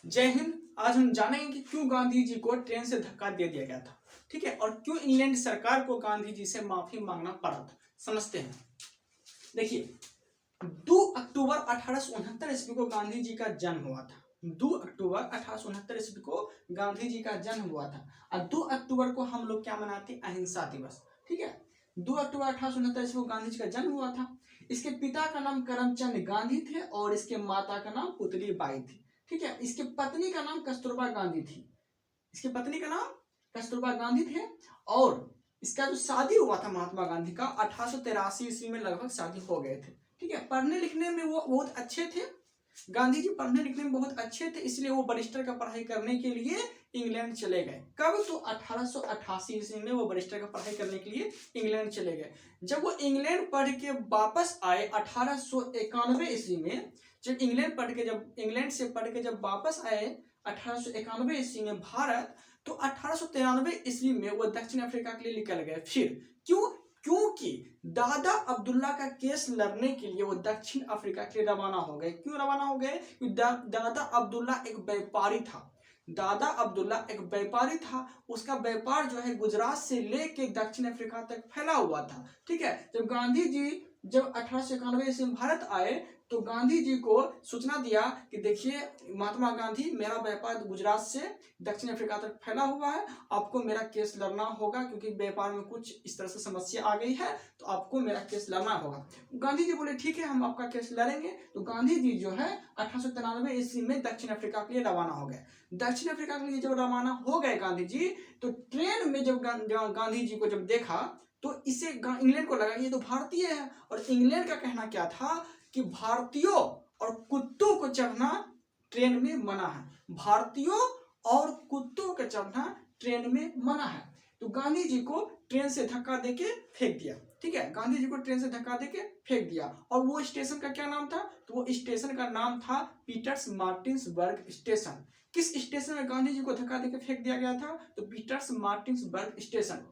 जय हिंद। आज हम जानेंगे कि क्यों गांधी जी को ट्रेन से धक्का दे दिया गया था, ठीक है, और क्यों इंग्लैंड सरकार को गांधी जी से माफी मांगना पड़ा था। समझते हैं। देखिए, 2 अक्टूबर 1869 ईस्वी को गांधी जी का जन्म हुआ था। 2 अक्टूबर 1869 ईस्वी को गांधी जी का जन्म हुआ था और 2 अक्टूबर को हम लोग क्या मनाते हैं? अहिंसा दिवस। ठीक है, 2 अक्टूबर 1869 ईस्वी को गांधी जी का जन्म हुआ था। इसके पिता का नाम करमचंद गांधी थे और इसके माता का नाम पुतली बाई थी। ठीक है, इसके पत्नी का नाम कस्तूरबा गांधी थी। इसकी पत्नी का नाम कस्तूरबा गांधी थे और इसका जो शादी हुआ था महात्मा गांधी का 1883 ईस्वी में लगभग शादी हो गए थे। ठीक है, पढ़ने लिखने में वो बहुत अच्छे थे। गांधी जी पढ़ने लिखने में बहुत अच्छे थे, इसलिए वो बैरिस्टर का पढ़ाई करने के लिए इंग्लैंड चले गए। कब? तो 1888 ईस्वी में वो बैरिस्टर का पढ़ाई करने के लिए इंग्लैंड चले गए। जब वो इंग्लैंड पढ़ के वापस आए 1891 ईस्वी में, जब इंग्लैंड से पढ़ के जब वापस आए 1891 ईस्वी में भारत, तो 1893 ईस्वी में वो दक्षिण अफ्रीका के लिए निकल गए। फिर क्यों? क्योंकि दादा अब्दुल्ला का केस लड़ने के लिए वो दक्षिण अफ्रीका के लिए रवाना हो गए। क्यों रवाना हो गए? दादा अब्दुल्ला एक व्यापारी था। दादा अब्दुल्ला एक व्यापारी था, उसका व्यापार जो है गुजरात से लेके दक्षिण अफ्रीका तक फैला हुआ था। ठीक है, जब गांधी जी 1891 ईस्वी में भारत आए तो गांधी जी को सूचना दिया कि देखिए महात्मा गांधी, मेरा व्यापार गुजरात से दक्षिण अफ्रीका तक फैला हुआ है, आपको मेरा केस लड़ना होगा क्योंकि व्यापार में कुछ इस तरह से समस्या आ गई है, तो आपको मेरा केस लड़ना होगा। गांधी जी बोले ठीक है, हम आपका केस लड़ेंगे। तो गांधी जी जो है 1893 ईस्वी में दक्षिण अफ्रीका के लिए रवाना हो गए। दक्षिण अफ्रीका के लिए जब रवाना हो गए गांधी जी, तो ट्रेन में जब गांधी जी को जब देखा तो इसे इंग्लैंड को लगा ये तो भारतीय है, और इंग्लैंड का कहना क्या था कि भारतीयों और कुत्तों को चढ़ना ट्रेन में मना है। भारतीयों और कुत्तों का चढ़ना ट्रेन में मना है। तो गांधी जी को ट्रेन से धक्का देके फेंक दिया। ठीक है, गांधी जी को ट्रेन से धक्का देके फेंक दिया। और वो स्टेशन का क्या नाम था? तो वो स्टेशन का नाम था पीटर्स मार्टिन्सबर्ग स्टेशन। किस स्टेशन में गांधी जी को धक्का देके फेंक दिया गया था? तो पीटर्स मार्टिन्सबर्ग स्टेशन।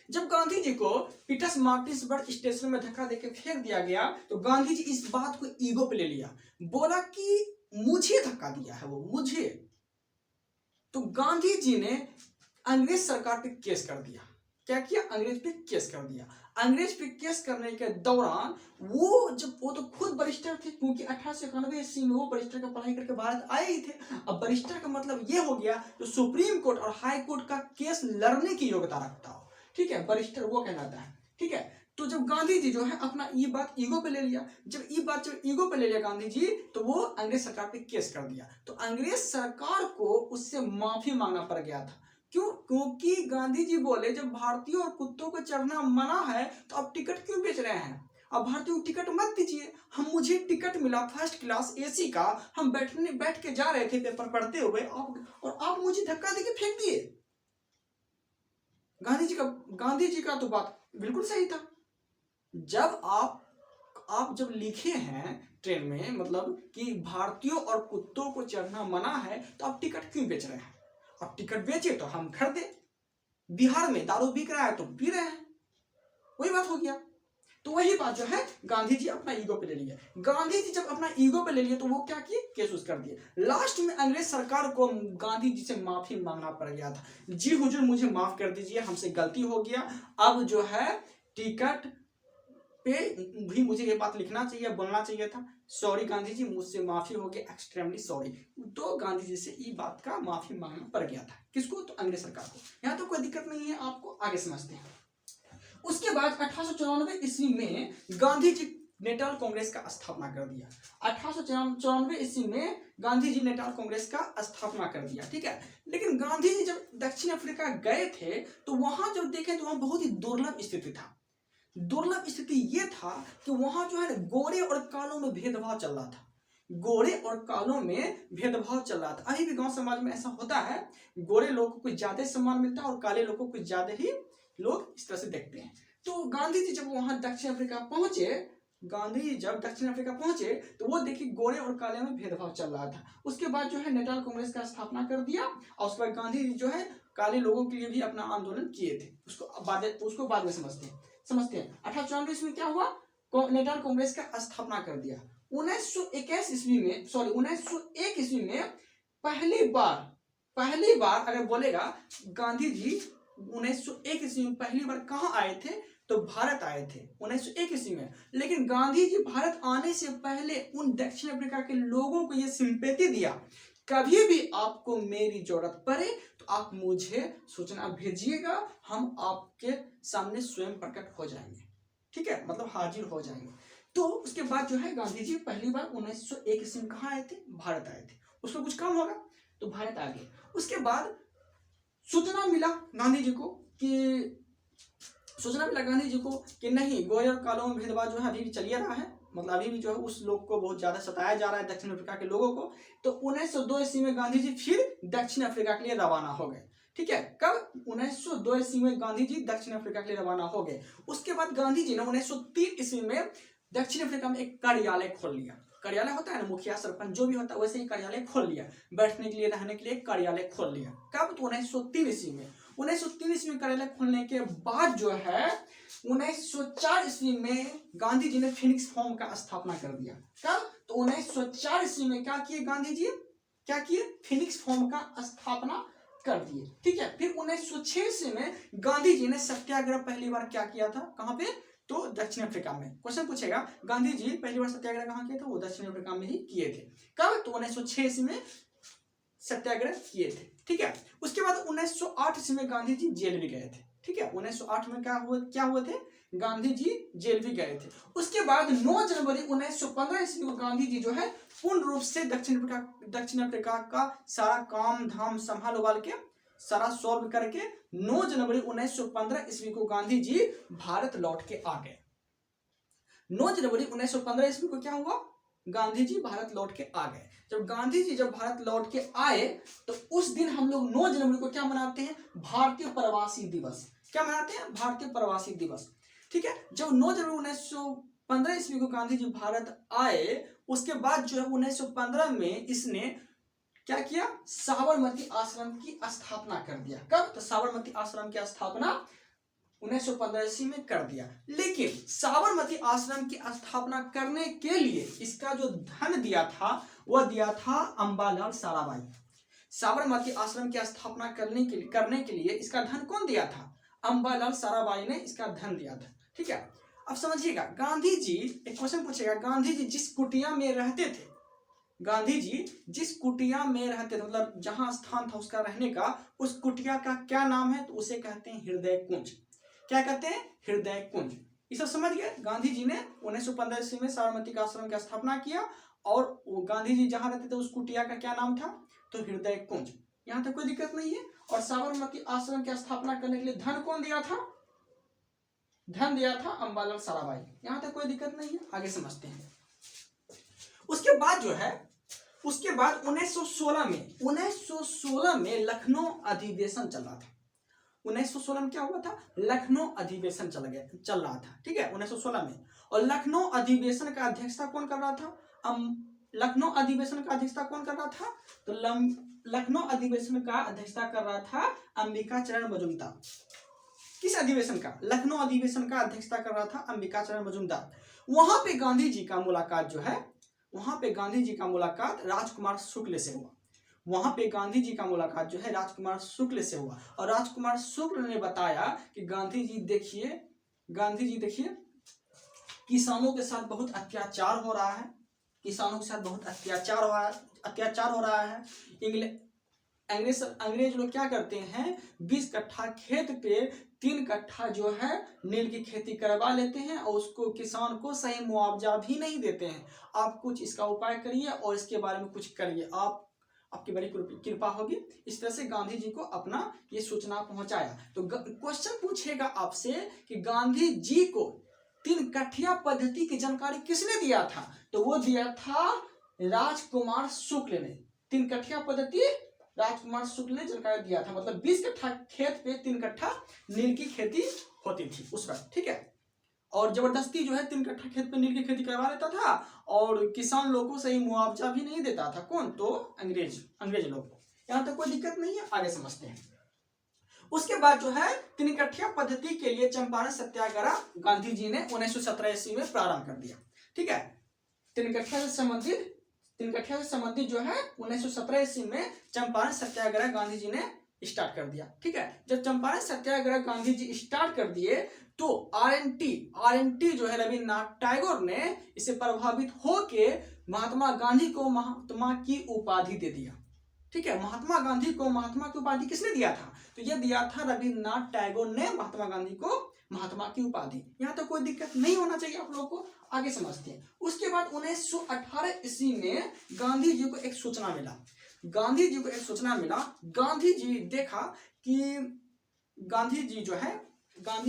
जब गांधी जी को पीटर्स मार्टिन्सबर्ग स्टेशन में धक्का देकर फेंक दिया गया तो गांधी जी इस बात को ईगो पे ले लिया, बोला कि मुझे धक्का दिया है वो, मुझे। तो गांधी जी ने अंग्रेज सरकार पे केस कर दिया। क्या किया? अंग्रेज पे केस कर दिया। अंग्रेज पे केस करने के दौरान वो तो खुद बैरिस्टर थे, क्योंकि 1891 ईस्वी में वो बैरिस्टर का पढ़ाई करके भारत आए ही थे। अब बैरिस्टर का मतलब ये हो गया जो सुप्रीम कोर्ट और हाई कोर्ट का केस लड़ने की योग्यता रखता हो। ठीक है, बैरिस्टर वो कहलाता है। ठीक है, तो जब गांधी जी जो है अपना ये बात ईगो पे ले लिया, जब ईगो पे ले लिया गांधी जी, तो वो अंग्रेज सरकार पे केस कर दिया। तो अंग्रेज सरकार को उससे माफी मांगना पड़ गया था। क्यों? क्योंकि गांधी जी बोले जब भारतीयों और कुत्तों को चढ़ना मना है तो आप टिकट क्यों बेच रहे हैं? अब भारतीयों को टिकट मत दीजिए। मुझे टिकट मिला फर्स्ट क्लास एसी का, हम बैठ के जा रहे थे पेपर पढ़ते हुए, और आप मुझे धक्का देके फेंक दिए। गांधी जी का तो बात बिल्कुल सही था। जब आप जब लिखे हैं ट्रेन में, मतलब कि भारतीयों और कुत्तों को चढ़ना मना है, तो आप टिकट क्यों बेच रहे हैं? आप टिकट बेचे तो हम खरीदे। बिहार में दारू बिक रहा है तो पी रहे हैं, वही बात हो गया। तो वही बात जो है गांधी जी अपना ईगो पे ले लिए। गांधी जी जब अपना ईगो पे ले लिए तो वो क्या किए? केस उस कर दिए। लास्ट में अंग्रेज सरकार को गांधी जी से माफी मांगना पड़ गया था। जी हुजूर, मुझे माफ कर दीजिए, हमसे गलती हो गया। अब जो है टिकट पे भी मुझे ये बात लिखना चाहिए, बोलना चाहिए था। सॉरी गांधी जी, मुझसे माफी हो गई, एक्सट्रीमली सॉरी। तो गांधी जी से ये बात का माफी मांगना पड़ गया था। किसको? तो अंग्रेज सरकार को। यहाँ तो कोई दिक्कत नहीं है, आपको आगे समझते हैं। उसके बाद 1894 ईस्वी में गांधी जी नेटाल कांग्रेस का स्थापना कर दिया। 1894 ईस्वी में गांधी जी नेटाल कांग्रेस का स्थापना कर दिया। ठीक है, लेकिन गांधी जी जब दक्षिण अफ्रीका गए थे तो वहां जब देखे तो वहां बहुत ही दुर्लभ स्थिति था। दुर्लभ स्थिति ये था कि वहां जो है गोरे और कालों में भेदभाव चल रहा था। गोरे और कालों में भेदभाव चल रहा था। अभी भी गांव समाज में ऐसा होता है, गोरे लोगों को कुछ ज्यादा सम्मान मिलता है और काले लोगों को कुछ ज्यादा ही लोग इस तरह से देखते हैं। तो गांधी जी जब वहां दक्षिण अफ्रीका पहुंचे तो वो देखिए गोरे और काले में भेदभाव चल रहा था। उसके बाद जो है नेटाल कांग्रेस का स्थापना कर दिया और उसके बाद गांधी जी जो है काले लोगों के लिए भी अपना आंदोलन किए थे। उसको बाद में समझते हैं। 1894 ईस्वी में क्या हुआ? नेटाल कांग्रेस का स्थापना कर दिया। 1901 ईस्वी में पहली बार अगर बोलेगा गांधी जी 1901 ईस्वी में पहली बार कहाँ आए थे, तो भारत आए थे 1901 ईस्वी में। लेकिन गांधी जी भारत आने से पहले उन दक्षिण अफ्रीका के लोगों को यह सिंपैथी दिया, कभी भी आपको मेरी जरूरत पड़े तो आप मुझे सूचना भेजिएगा, हम आपके सामने स्वयं प्रकट हो जाएंगे, ठीक है, मतलब हाजिर हो जाएंगे। तो उसके बाद जो है गांधी जी पहली बार 1901 ईस्वी में कहाँ आए थे, भारत आए थे। उसको कुछ काम होगा तो भारत आ गए। उसके बाद सूचना मिला गांधी जी को कि नहीं, गोरे और कालों में भेदभाव जो है अभी भी चलिए रहा है, मतलब अभी भी जो है उस लोग को बहुत ज्यादा सताया जा रहा है, दक्षिण अफ्रीका के लोगों को। तो 1902 ईस्वी में गांधी जी फिर दक्षिण अफ्रीका के लिए रवाना हो गए, ठीक है। कब? 1902 ईस्वी में गांधी जी दक्षिण अफ्रीका के लिए रवाना हो गए। उसके बाद गांधी जी ने 1903 ईस्वी में दक्षिण अफ्रीका में एक कार्यालय खोल लिया। कार्यालय होता है ना, मुखिया सरपंच जो भी होता है, वैसे ही कार्यालय खोल लिया, बैठने के लिए रहने के लिए कार्यालय खोल लिया। कब? तो 1903 ईस्वी में। 1903 ईस्वी में कार्यालय खोलने के बाद जो है 1904 ईस्वी में गांधी जी ने फिनिक्स फॉर्म का स्थापना कर दिया। कब? तो 1904 ईस्वी में क्या किए गांधी जी, क्या किए, फिनिक्स फॉर्म का स्थापना कर दिए, ठीक है। फिर 1906 ईस्वी में गांधी जी ने सत्याग्रह पहली बार क्या किया था, कहां पे, तो दक्षिण अफ्रीका में। क्वेश्चन पूछेगा गांधी जी पहली बार सत्याग्रह कहां किए थे, वो दक्षिण अफ्रीका में ही किए थे। कब? तो 1906 ईस्वी में सत्याग्रह किए थे, ठीक है। उसके बाद 1908 ईस्वी में गांधी जी जेल भी गए थे, ठीक है। 1908 में क्या हुए थे, गांधी जी जेल भी गए थे। उसके बाद 9 जनवरी 1915 ईस्वी को गांधी जी जो है पूर्ण रूप से दक्षिण अफ्रीका का सारा काम धाम संभाल उबाल के सारा सॉल्व करके 9 जनवरी 1915 ईस्वी को गांधी जी भारत लौट के आ गए। 9 जनवरी 1915 ईस्वी को क्या हुआ, गांधी जी भारत लौट के आ गए। जब गांधी जी भारत लौट के आए तो उस दिन हम लोग 9 जनवरी को क्या मनाते हैं, भारतीय प्रवासी दिवस। क्या मनाते हैं, भारतीय प्रवासी दिवस, ठीक है। जब 9 जनवरी 1915 ईस्वी को गांधी जी भारत आए, उसके बाद जो है 1915 में इसने क्या किया, साबरमती आश्रम की स्थापना कर दिया। कब? तो साबरमती आश्रम की स्थापना 1915 ईस्वी में कर दिया। लेकिन साबरमती आश्रम की स्थापना करने के लिए इसका जो धन दिया था वह दिया था अंबालाल साराभाई। साबरमती आश्रम की स्थापना करने के लिए इसका धन कौन दिया था, अंबालाल साराभाई ने इसका धन दिया था, ठीक है। अब समझिएगा गांधी जी, एक क्वेश्चन पूछेगा, गांधी जी जिस कुटिया में रहते थे, गांधी जी जिस कुटिया में रहते थे, मतलब जहां स्थान था उसका रहने का, उस कुटिया का क्या नाम है, तो उसे कहते हैं हृदय कुंज। क्या कहते हैं, हृदय कुंज। ये सब समझ गए। गांधी जी ने 1915 ईस्वी में साबरमती का आश्रम की स्थापना किया और गांधी जी जहां रहते थे उस कुटिया का क्या नाम था, तो हृदय कुंज। यहां तक कोई दिक्कत नहीं है। और साबरमती आश्रम की स्थापना करने के लिए धन कौन दिया था, धन दिया था अंबालाल साराभाई। यहां तक कोई दिक्कत नहीं है, आगे समझते हैं। उसके बाद जो है, उसके बाद 1916 में लखनऊ अधिवेशन चल रहा था। 1916 में क्या हुआ था, लखनऊ अधिवेशन चल रहा था, ठीक है, 1916 में। और लखनऊ अधिवेशन का अध्यक्षता कौन कर रहा था, लखनऊ अधिवेशन का अध्यक्षता कौन कर रहा था, तो लखनऊ अधिवेशन का अध्यक्षता कर रहा था अंबिका चरण मजूमदार। किस अधिवेशन का, लखनऊ अधिवेशन का अध्यक्षता कर रहा था अंबिका चरण मजूमदार। वहां पे गांधी जी का मुलाकात जो है, वहां पे गांधी जी का मुलाकात राजकुमार शुक्ल से हुआ। वहां पे गांधी जी का मुलाकात जो है राजकुमार शुक्ल से हुआ। और राजकुमार शुक्ल ने बताया कि गांधी जी देखिए किसानों के साथ बहुत अत्याचार हो रहा है, किसानों के साथ बहुत अत्याचार हो रहा है। अंग्रेज लोग क्या करते हैं, 20 कट्ठा खेत पे 3 कट्ठा जो है नील की खेती करवा लेते हैं और उसको किसान को सही मुआवजा भी नहीं देते हैं। आप कुछ इसका उपाय करिए और इसके बारे में कुछ करिए, आपकी बड़ी कृपा होगी। इस तरह से गांधी जी को अपना ये सूचना पहुंचाया। तो क्वेश्चन पूछेगा आपसे कि गांधी जी को 3 कट्ठिया पद्धति की जानकारी किसने दिया था, तो वो दिया था राजकुमार शुक्ल ने। 3 कट्ठिया पद्धति राजकुमार शुक्ल ने जानकारी दिया था। मतलब 20 कट्ठा खेत पे 3 कट्ठा नील की खेती होती थी उस वक्त, ठीक है। और जबरदस्ती जो है 3 कट्ठा खेत पे नील की खेती करवा लेता था और किसान लोगों को सही मुआवजा भी नहीं देता था। कौन, तो अंग्रेज लोग। यहां तक कोई दिक्कत नहीं है, आगे समझते हैं। उसके बाद जो है 3 कट्ठिया पद्धति के लिए चंपारण सत्याग्रह गांधी जी ने 1917 ईस्वी में प्रारंभ कर दिया, ठीक है। 3 कट्ठिया से संबंधित तिनकठिया से संबंधित जो है 1917 ईस्वी में चंपारण सत्याग्रह गांधी जी ने स्टार्ट कर दिया। ठीक है, जब चंपारण सत्याग्रह गांधी जी स्टार्ट कर दिए तो आरएनटी जो है रविन्द्रनाथ टैगोर ने इसे प्रभावित होके महात्मा गांधी को महात्मा की उपाधि दे दिया। ठीक है, महात्मा गांधी को महात्मा की उपाधि किसने दिया था? तो यह दिया था रविन्द्रनाथ टैगोर ने महात्मा गांधी को महात्मा की उपाधि। यहाँ तो कोई दिक्कत नहीं होना चाहिए आप लोगों को। आगे समझते हैं। उसके बाद 1918 ईस्वी में गांधी जी को एक सूचना मिला। गांधी जी देखा कि गांधी जी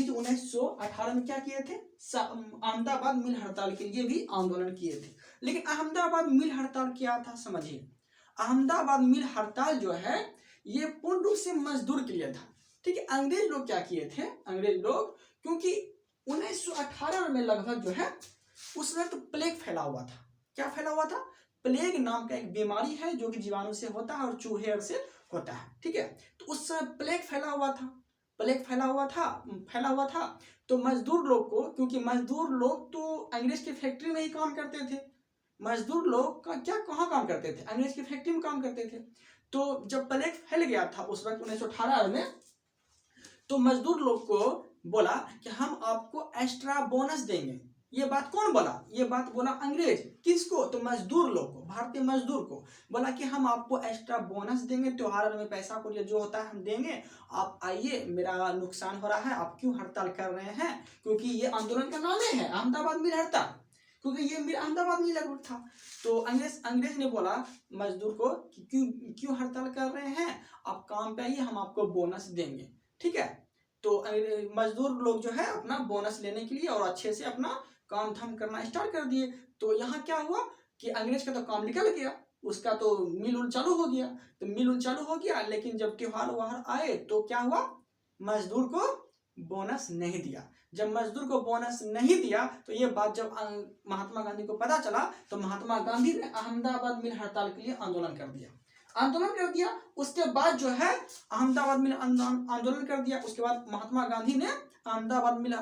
1918 में क्या किए थे? अहमदाबाद मिल हड़ताल के लिए भी आंदोलन किए थे। लेकिन अहमदाबाद मिल हड़ताल क्या था समझिए। अहमदाबाद मिल हड़ताल जो है ये पूर्ण रूप से मजदूर के लिए था। ठीक है, अंग्रेज लोग क्या किए थे? अंग्रेज लोग क्योंकि 1918 में लगभग जो है उस वक्त प्लेग फैला हुआ था। क्या फैला हुआ था? प्लेग नाम का एक बीमारी है जो कि जीवाणु से होता है और चूहे से होता है। ठीक है, तो उस समय प्लेग फैला हुआ था। तो मजदूर लोग को, क्योंकि मजदूर लोग तो अंग्रेज की फैक्ट्री में ही काम करते थे। मजदूर लोग का क्या कहाँ काम करते थे? अंग्रेज की फैक्ट्री में काम करते थे। तो जब प्लेग फैल गया था उस वक्त 1918 में, तो मजदूर लोग को बोला कि हम आपको एक्स्ट्रा बोनस देंगे। ये बात कौन बोला? ये बात बोला अंग्रेज। किसको? तो मजदूर लोग को, भारतीय मजदूर को बोला कि हम आपको एक्स्ट्रा बोनस देंगे, त्योहार में पैसा को जो होता है हम देंगे, आप आइए, मेरा नुकसान हो रहा है, आप क्यों हड़ताल कर रहे हैं? क्योंकि ये आंदोलन का नाम है अहमदाबाद मिल हड़ताल, क्योंकि ये मिल अहमदाबाद में लगा था। तो अंग्रेज ने बोला मजदूर को कि क्यों हड़ताल कर रहे हैं, आप काम पे आइए, हम आपको बोनस देंगे। ठीक है, तो मजदूर लोग जो है अपना बोनस लेने के लिए और अच्छे से अपना काम धाम करना स्टार्ट कर दिए। तो यहाँ क्या हुआ कि अंग्रेज का तो काम निकल गया, उसका तो मिल उल चालू हो गया। लेकिन जब त्योहार वहार आए तो क्या हुआ? मजदूर को बोनस नहीं दिया। जब मजदूर को बोनस नहीं दिया तो ये बात जब महात्मा गांधी को पता चला तो महात्मा गांधी ने अहमदाबाद मिल हड़ताल के लिए आंदोलन कर दिया। उसके बाद जो है अहमदाबाद मिल आंदोलन कर दिया। उसके बाद महात्मा गांधी ने अहमदाबाद मिल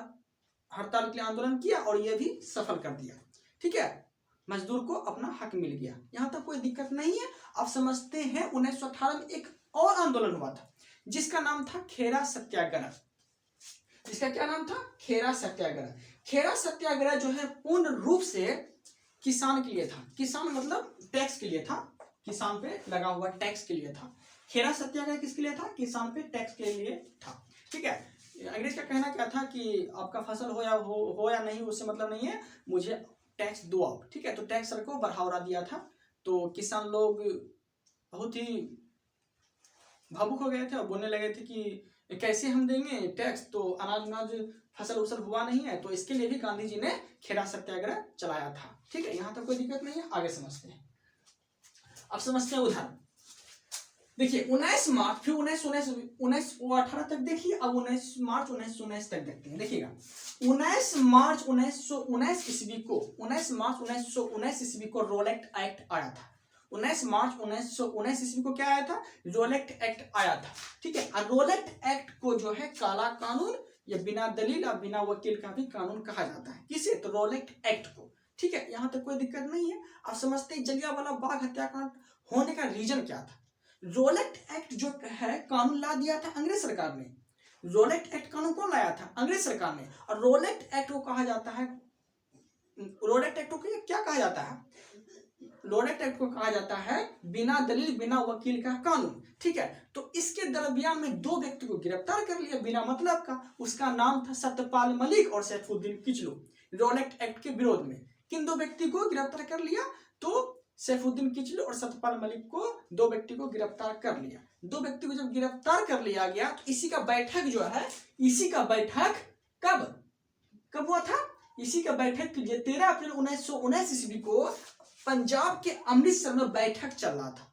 हड़ताल के लिए आंदोलन किया और यह भी सफल कर दिया। ठीक है, मजदूर को अपना हक मिल गया। यहाँ तक कोई दिक्कत नहीं है। आप समझते हैं 1918 में एक और आंदोलन हुआ था जिसका नाम था खेरा सत्याग्रह। जिसका क्या नाम था? खेरा सत्याग्रह। खेरा सत्याग्रह जो है पूर्ण रूप से किसान के लिए था। किसान मतलब टैक्स के लिए था, किसान पे लगा हुआ टैक्स के लिए था। खेरा सत्याग्रह किसके लिए था? किसान पे टैक्स के लिए था। ठीक है, अंग्रेज का कहना क्या था कि आपका फसल हो या नहीं उससे मतलब नहीं है, मुझे टैक्स दो आप। ठीक है, तो टैक्स सर को बढ़ावा दिया था। तो किसान लोग बहुत ही भावुक हो गए थे और बोलने लगे थे कि कैसे हम देंगे टैक्स, तो अनाज फसल उसल हुआ नहीं है। तो इसके लिए भी गांधी जी ने खेरा सत्याग्रह चलाया था। ठीक है, यहाँ तक कोई दिक्कत नहीं है। आगे समझते हैं। अब समझते हैं उदाहरण। देखिए 19 मार्च, फिर 1918 तक देखिए, अब 19 मार्च 1919 तक देखते हैं। देखिएगा 19 मार्च 1919 ईस्वी को रोलेक्ट एक्ट आया था। 19 मार्च 1919 ईस्वी को क्या आया था? रोलेक्ट एक्ट आया था। ठीक है, और रोलेक्ट एक्ट को जो है काला कानून या बिना दलील और बिना वकील का भी कानून कहा जाता है। किसे? तो रोलेक्ट एक्ट को। ठीक है, यहाँ तक कोई दिक्कत नहीं है। आप समझते हैं जलियांवाला बाग हत्याकांड होने का रीजन क्या था? रोलेक्ट एक्ट जो है कानून ला दिया था अंग्रेज सरकार ने। रोलेक्ट एक्ट कानून कौन लाया था? अंग्रेज सरकार ने। और रोलेक्ट एक्ट को कहा जाता है, रोलेक्ट एक्ट को क्या कहा जाता है? रोलेक्ट एक्ट को कहा जाता है बिना दलील बिना वकील का कानून। ठीक है, तो इसके दरमियान में दो व्यक्ति को गिरफ्तार कर लिया बिना मतलब का। उसका नाम था सत्यपाल मलिक और सैफुद्दीन किचलू। रोलेक्ट एक्ट के विरोध में किन दो व्यक्ति को गिरफ्तार कर लिया? तो सैफुद्दीन किचलू और सत्यपाल मलिक को, दो व्यक्ति को गिरफ्तार कर लिया। दो व्यक्ति को जब गिरफ्तार कर लिया गया तो इसी का बैठक जो है, इसी का बैठक कब हुआ था? इसी का बैठक 13 अप्रैल 1919 ईस्वी को पंजाब के अमृतसर में बैठक चल रहा था।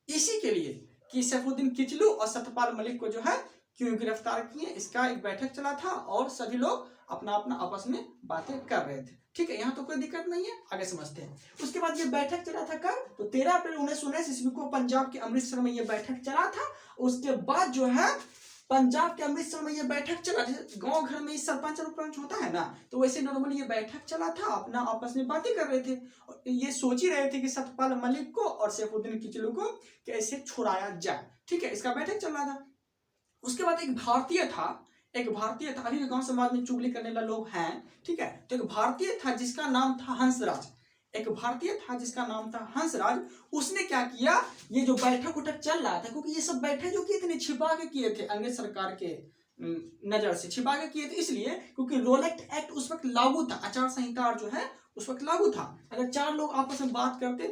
इसी के लिए कि सैफुद्दीन किचलू और सत्यपाल मलिक को जो है क्यों गिरफ्तार किए, इसका एक बैठक चला था और सभी लोग अपना अपना आपस में बातें कर रहे थे। ठीक है, यहाँ तो कोई दिक्कत नहीं है। आगे समझते हैं। उसके बाद ये बैठक चला था कब? तो 13 अप्रैल 1919 ईस्वी को पंजाब के अमृतसर में ये बैठक चला था। उसके बाद जो है पंजाब के अमृतसर में ये बैठक चला, जैसे गांव घर में सरपंच और उपरंच होता है ना, तो वैसे नॉर्मली ये बैठक चला था, अपना आपस में बातें कर रहे थे और ये सोच ही रहे थे कि सत्यपाल मलिक को और सैफुद्दीन किचलू को कैसे छुड़ाया जाए। ठीक है, इसका बैठक चल रहा था। उसके बाद एक भारतीय था, अभी भी गांव समाज में चुगली करने वाले लोग हैं। ठीक है, तो एक भारतीय था जिसका नाम था हंसराज, उसने क्या किया, ये जो बैठक उठक चल रहा था, क्योंकि ये सब बैठक जो किए थे छिपा के किए थे, अंग्रेज सरकार के नजर से छिपा के किए थे, इसलिए क्योंकि रोलेट एक्ट उस वक्त लागू था, आचार संहिता जो है उस वक्त लागू था। अगर चार लोग आपस में बात करते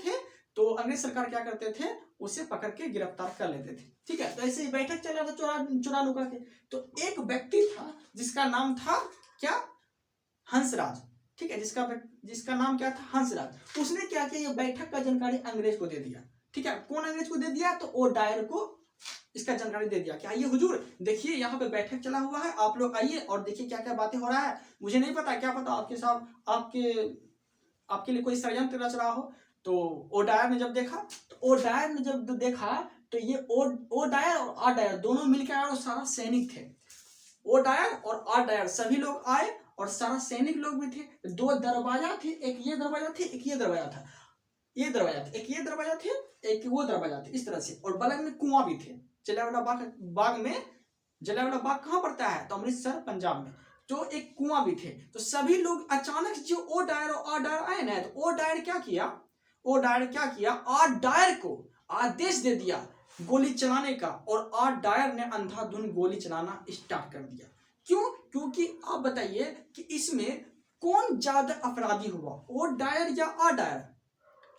थे तो अंग्रेज सरकार क्या करते थे, उसे पकड़ के गिरफ्तार कर लेते थे। ठीक है, तो ऐसे ही बैठक चल रहा था चुरा लुका के। तो एक व्यक्ति था जिसका नाम था क्या, हंसराज। ठीक है, जिसका नाम क्या था, हंसराज। उसने क्या किया, ये बैठक का जानकारी अंग्रेज को दे दिया। ठीक है, कौन अंग्रेज को दे दिया, तो ओ डायर को इसका जानकारी दे दिया कि आइए हुजूर, देखिए यहाँ पे बैठक चला हुआ है, आप लोग आइए और देखिए क्या क्या बातें हो रहा है। मुझे नहीं पता, क्या पता आपके साथ आपके लिए कोई षड्यंत्र रच रहा हो। तो ओ डायर ने जब देखा तो ये ओ डायर और आ डायर दोनों मिलकर आए और सारा सैनिक थे। ओ डायर और आ डायर सभी लोग आए और सारा सैनिक लोग भी थे। दो दरवाजा थे, एक ये दरवाजा थे, एक ये दरवाजा था, एक ये दरवाजा थे, एक वो दरवाजा थे, इस तरह से। और बगल में कुआं भी थे। जलियांवाला बाग कहाँ पड़ता है, तो अमृतसर पंजाब में। तो एक कुआं भी थे। तो सभी लोग अचानक जो ओ डायर और आ डायर आए ना, तो ओ डायर क्या किया, आ डायर को आदेश दे दिया गोली चलाने का, और आ डायर ने अंधाधुंध गोली चलाना स्टार्ट कर दिया। क्यों, क्योंकि आप बताइए कि इसमें कौन ज्यादा अपराधी हुआ, ओ डायर या आ डायर।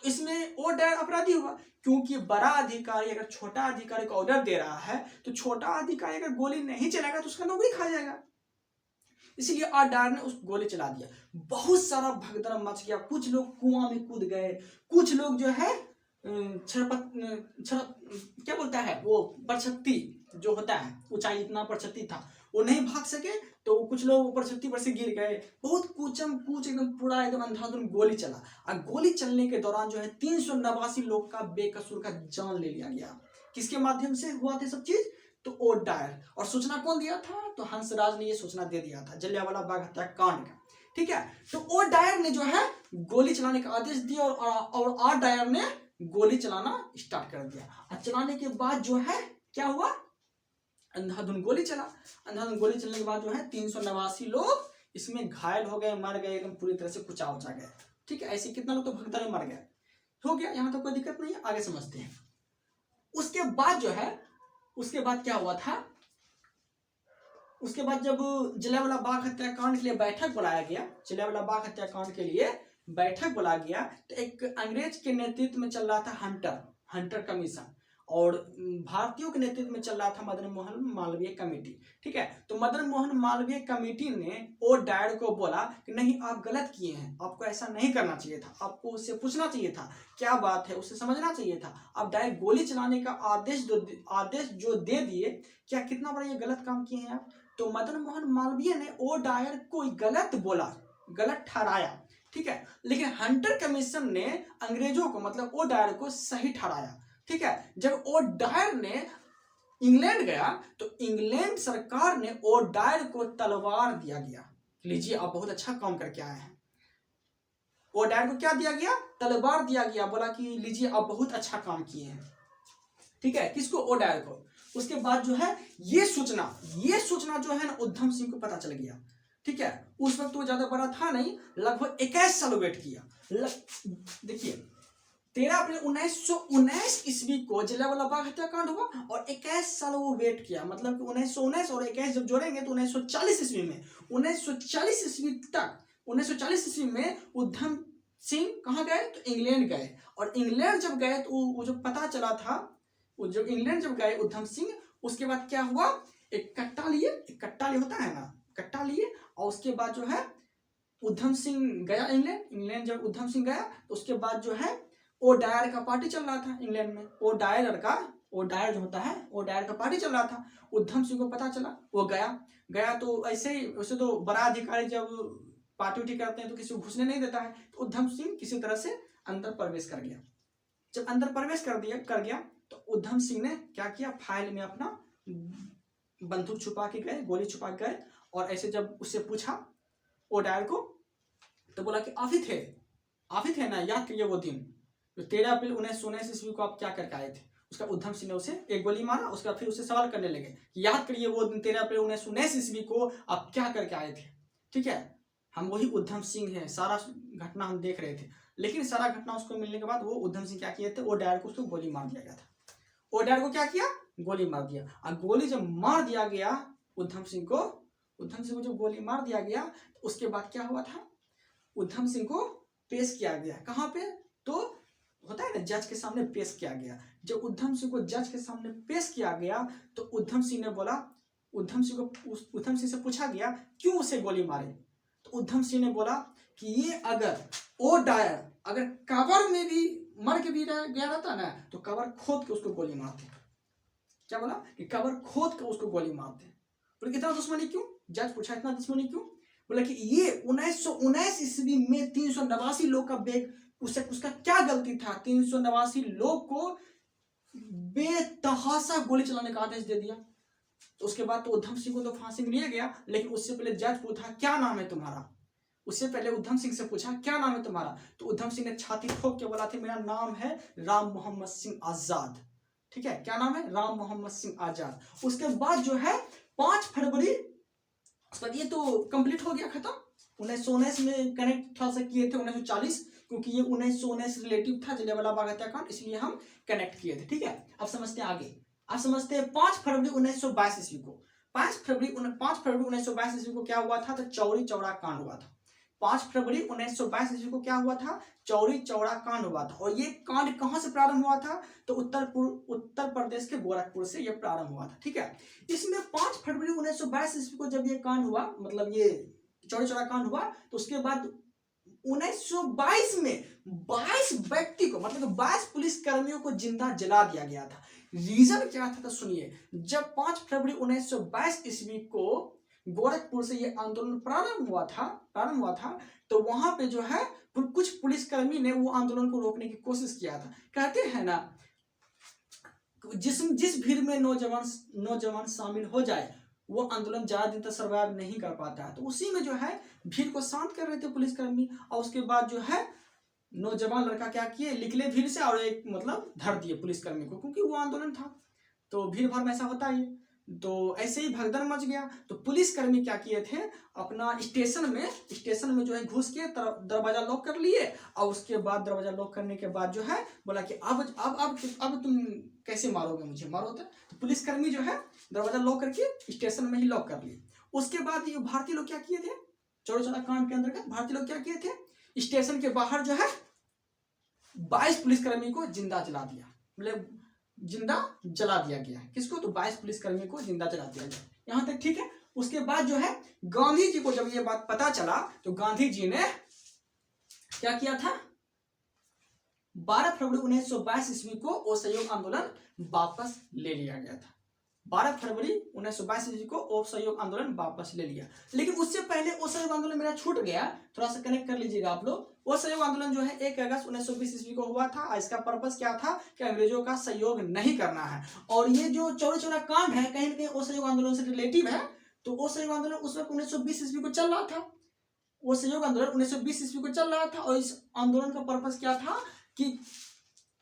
इसमें ओ डायर अपराधी हुआ, क्योंकि बड़ा अधिकारी अगर छोटा अधिकारी को ऑर्डर दे रहा है, तो छोटा अधिकारी अगर गोली नहीं चलाएगा तो उसका नौकरी खा जाएगा। इसलिए आ डायर ने उस गोली चला दिया। बहुत सारा भगदड़ मच गया, कुछ लोग कुआं में कूद गए, कुछ लोग जो है क्या बोलता है वो परछत्ती जो होता है, ऊंचाई इतना परछत्ती था, वो नहीं भाग सके, तो कुछ लोग परछत्ती पर से गिर गए। बहुत कूचम कूच एकदम पूरा एकदम अंधाधुंध गोली चला। और गोली चलने के दौरान जो है 389 लोग का बेकसूर का जान ले लिया गया। किसके माध्यम से हुआ था सब चीज, तो ओ डायर। और सूचना कौन दिया था, तो हंसराज ने ये सूचना दे दिया था जलियांवाला बाग हत्याकांड का। ठीक है, तो ओ डायर ने जो है गोली चलाने का आदेश दिया और आ डायर ने गोली चलाना स्टार्ट कर दिया। और चलाने के बाद जो है क्या हुआ, अंधाधुंध गोली चला। अंधाधुंध गोली चलने के बाद जो है 389 लोग इसमें घायल हो गए, मर गए, एकदम पूरी तरह से कुचा उचा गए। ठीक है, ऐसे कितना लोग तो भगदड़ में मर गए। हो गया, यहाँ तो कोई दिक्कत नहीं है, आगे समझते हैं। उसके बाद जो है, उसके बाद क्या हुआ था, उसके बाद जब जलियांवाला बाग हत्याकांड के लिए बैठक बुलाया गया, जलियांवाला बाग हत्याकांड के लिए बैठक बुलाया गया, तो एक अंग्रेज के नेतृत्व में चल रहा था हंटर कमीशन, और भारतीयों के नेतृत्व में चल रहा था मदन मोहन मालवीय कमेटी। ठीक है, तो मदन मोहन मालवीय कमेटी ने ओ डायर को बोला कि नहीं, आप गलत किए हैं, आपको ऐसा नहीं करना चाहिए था, आपको उससे पूछना चाहिए था क्या बात है, उससे समझना चाहिए था। आप डायरेक्ट गोली चलाने का आदेश जो दे दिए, क्या कितना बड़ा ये गलत काम किए हैं आप। तो मदन मोहन मालवीय ने ओ डायर को गलत बोला, गलत ठहराया। ठीक है, लेकिन हंटर कमीशन ने अंग्रेजों को मतलब ओ डायर को सही ठहराया। ठीक है, जब ओ डायर ने इंग्लैंड गया तो इंग्लैंड सरकार ने ओ डायर को तलवार दिया गया, लीजिए आप बहुत अच्छा काम करके आए हैं। ओ डायर को क्या दिया गया, तलवार दिया गया, बोला कि लीजिए आप बहुत अच्छा काम किए हैं। ठीक है, किसको, ओ डायर को। उसके बाद जो है ये सूचना जो है ना उधम सिंह को पता चल गया। ठीक है, उस वक्त वो ज्यादा बड़ा था नहीं, लगभग 21 साल वेट किया। देखिए 13 अप्रैल 1919 ईस्वी को जलियांवाला बाग हत्याकांड हुआ और 21 साल वो वेट किया। मतलब कि 1919 और 21 जब जोड़ेंगे तो 1940 ईस्वी में, 1940 ईस्वी तक, 1940 ईस्वी में उधम सिंह कहाँ गए, तो इंग्लैंड गए। और इंग्लैंड जब गए तो वो जो पता चला था, वो जब इंग्लैंड जब गए उधम सिंह, उसके बाद क्या हुआ, एक कट्टा लिए होता है ना, कट्टा लिए, और उसके बाद जो है उधम सिंह गया इंग्लैंड जब उधम सिंह गया तो उसके बाद जो है ओ डायर का पार्टी चल रहा था इंग्लैंड में। ओ डायर जो होता है, ओ डायर का पार्टी चल रहा था। उधम सिंह को पता चला, वो गया तो ऐसे ही, उसे तो बड़ा अधिकारी जब पार्टी उठी करते हैं तो किसी को घुसने नहीं देता है, तो उधम सिंह किसी तरह से अंदर प्रवेश कर गया। जब अंदर प्रवेश कर गया तो उधम सिंह ने क्या किया, फाइल में अपना बंदूक छुपा के गए, गोली छुपा के गए, और ऐसे जब उससे पूछा वो डायर को, तो बोला कि आप ही थे ना, याद करिए वो दिन जो 13 अप्रैल 1919 ईस्वी को आप क्या करके आए थे। उसका उद्धम सिंह ने उसे एक गोली मारा, उसके बाद फिर उससे सवाल करने लगे कि याद करिए वो दिन 13 अप्रैल 1919 ईस्वी को आप क्या करके आए थे। ठीक है, हम वही उद्धम सिंह हैं, सारा घटना हम देख रहे थे। लेकिन सारा घटना उसको मिलने के बाद वो उद्धम सिंह क्या किए थे, वो डायर को उसको गोली मार दिया गया था। वो डायर को क्या किया, गोली मार दिया। और गोली जब मार दिया गया उद्धम सिंह को जब गोली मार दिया गया, तो उसके बाद क्या हुआ था, उद्धम सिंह को पेश किया गया। कहाँ पे, तो होता है ना जज के सामने पेश किया गया। जब उद्धम सिंह को जज के सामने पेश किया गया, तो उद्धम सिंह ने बोला, उद्धम सिंह से पूछा गया क्यों उसे गोली मारे। तो उद्धम सिंह ने बोला कि ये अगर ओ डायर अगर कबर में भी मर के भी गया रहता ना, तो कबर खोद के उसको गोली मारते। क्या बोला कि कबर खोद के उसको गोली मारते। बोले इतना दुश्मनी क्यों, जज पूछा इतना दुश्मनी क्यों। बोला कि ये 1919 ईस्वी में 389 लोग का उसका क्या गलती था, 389 लोग को बेतहाशा गोली चलाने का आदेश दे दिया। तो उसके बाद तो उद्धम सिंह को तो फांसी में लिया गया, लेकिन उससे पहले जज पूछा क्या नाम है तुम्हारा। उससे पहले उद्धम सिंह से पूछा क्या नाम है तुम्हारा, तो उद्धम सिंह ने छाती ठोक के बोला था मेरा नाम है राम मोहम्मद सिंह आजाद। ठीक है, क्या नाम है, राम मोहम्मद सिंह आजाद। उसके बाद जो है 5 फरवरी, ये तो कंप्लीट हो गया, खत्म। 1919 में कनेक्ट थोड़ा सा किए थे 1940, क्योंकि ये 1919 रिलेटिव था जलियांवाला बाग हत्याकांड, इसलिए हम कनेक्ट किए थे। ठीक है, अब समझते हैं आगे। अब समझते हैं 5 फरवरी 1922 ईस्वी को। 5 फरवरी 1922 ईस्वी को क्या हुआ था, तो चौरी चौरा कांड हुआ था। 5 फरवरी 1922 ईस्वी को क्या हुआ था, चौरी चौरा कांड हुआ था। और ये कांड कहां से प्रारंभ हुआ था, तो उत्तर प्रदेश के गोरखपुर से यह प्रारंभ हुआ था। ठीक है, इसमें 5 फरवरी 1922 ईस्वी को जब ये कांड हुआ, मतलब ये चौरी चौरा कांड हुआ, तो उसके बाद 1922 में 22 व्यक्ति को, मतलब 22 पुलिस कर्मियों को जिंदा जला दिया गया था। रीजन क्या था, तो सुनिए। जब 5 फरवरी 1922 ईस्वी को गोरखपुर से ये आंदोलन प्रारंभ हुआ था, तो वहां पे जो है कुछ पुलिसकर्मी ने वो आंदोलन को रोकने की कोशिश किया था। कहते हैं ना, जिस भीड़ में नौजवान शामिल हो जाए वो आंदोलन ज्यादा दिन तक सर्वाइव नहीं कर पाता है। तो उसी में जो है भीड़ को शांत कर रहे थे पुलिसकर्मी, और उसके बाद जो है नौजवान लड़का क्या किए, निकले भीड़ से और एक मतलब धर दिए पुलिसकर्मी को, क्योंकि वो आंदोलन था तो भीड़ भाड़ में ऐसा होता ही। तो ऐसे ही भगदड़ मच गया। तो पुलिसकर्मी क्या किए थे, अपना स्टेशन में जो है घुस के दरवाजा लॉक कर लिए, और उसके बाद दरवाजा लॉक करने के बाद जो है बोला कि अब तुम कैसे मारोगे मुझे, मारो। तो पुलिसकर्मी जो है दरवाजा लॉक करके स्टेशन में ही लॉक कर लिए। उसके बाद ये भारतीय लोग क्या किए थे, चौरी चौरा कांड के अंतर्गत भारतीय लोग क्या किए थे, स्टेशन के बाहर जो है 22 पुलिसकर्मी को जिंदा जला दिया, मतलब जिंदा जला दिया गया। किसको, तो 22 पुलिसकर्मी को जिंदा जला दिया गया। यहां तक ठीक है। उसके बाद जो है गांधी जी को जब ये बात पता चला, तो गांधी जी ने क्या किया था, 12 फरवरी 1922 ईस्वी को असहयोग आंदोलन वापस ले लिया गया था। 12 फरवरी 1922 ईस्वी को असहयोग आंदोलन वापस ले लिया। लेकिन उससे पहले असहयोग आंदोलन मेरा छूट गया, थोड़ा सा कनेक्ट कर लीजिएगा आप लोग। असहयोग आंदोलन जो है 1 अगस्त 1920 ईस्वी को हुआ था। इसका पर्पस क्या था कि अंग्रेजों का सहयोग नहीं करना है। और ये जो चौरी चौरा कांड है कहीं ना कहीं असहयोग आंदोलन से रिलेटिव है। तो असहयोग आंदोलन उस वक्त 1920 ईस्वी को चल रहा था, वो सहयोग आंदोलन 1920 ईस्वी को चल रहा था। और इस आंदोलन का पर्पस क्या था कि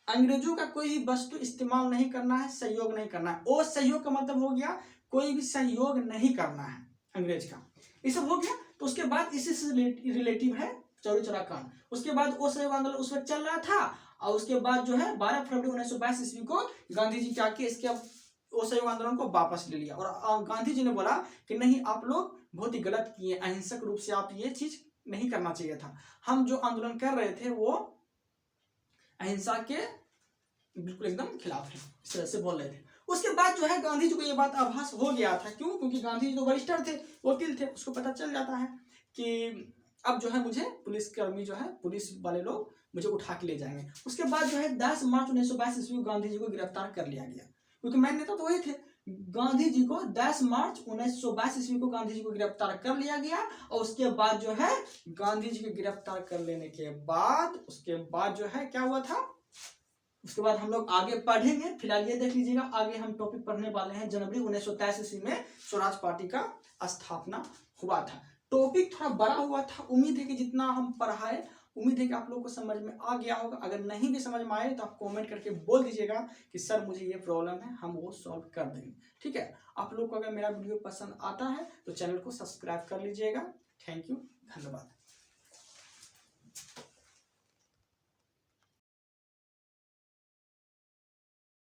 अंग्रेजों का कोई भी वस्तु इस्तेमाल नहीं करना है, सहयोग नहीं करना है। और सहयोग का मतलब हो गया कोई भी सहयोग नहीं करना है अंग्रेज का, ये सब हो गया। तो उसके बाद इसी से रिलेटिव है चौरी चौरा कांड। उसके बाद असहयोग आंदोलन उस वक्त चल रहा था, और उसके बाद जो है 12 फरवरी 1922 ईस्वी को गांधी जी क्या किए, इसके असहयोग आंदोलन को वापस ले लिया। और गांधी जी ने बोला कि नहीं, आप लोग बहुत ही गलत किए, अहिंसक रूप से आप ये चीज नहीं करना चाहिए था। हम जो आंदोलन कर रहे थे वो अहिंसा के बिल्कुल एकदम खिलाफ है, इस तरह से बोल रहे थे। उसके बाद जो है गांधी जी को ये बात आभास हो गया था। क्यों, क्योंकि गांधी जी तो वरिष्ठ थे, वकील थे, उसको पता चल जाता है कि अब जो है मुझे पुलिसकर्मी जो है, पुलिस वाले लोग मुझे उठा के ले जाएंगे। उसके बाद जो है 10 मार्च 1922 ईस्वी को गांधी जी को गिरफ्तार कर लिया गया, क्योंकि मेन नेता तो वही थे। गांधी जी को 10 मार्च 1922 ईस्वी को गांधी जी को गिरफ्तार कर लिया गया। और उसके बाद जो है गांधी जी को गिरफ्तार कर लेने के बाद उसके बाद जो है क्या हुआ था, उसके बाद हम लोग आगे पढ़ेंगे। फिलहाल ये देख लीजिएगा, आगे हम टॉपिक पढ़ने वाले हैं जनवरी 1923 ईस्वी में स्वराज पार्टी का स्थापना हुआ था। टॉपिक थोड़ा बड़ा हुआ था, उम्मीद है कि जितना हम पढ़ाए, उम्मीद है कि आप लोगों को समझ में आ गया होगा। अगर नहीं भी समझ में आए तो आप कमेंट करके बोल दीजिएगा कि सर मुझे ये प्रॉब्लम है, हम वो सॉल्व कर देंगे। ठीक है, आप लोग को अगर मेरा वीडियो पसंद आता है तो चैनल को सब्सक्राइब कर लीजिएगा। थैंक यू, धन्यवाद।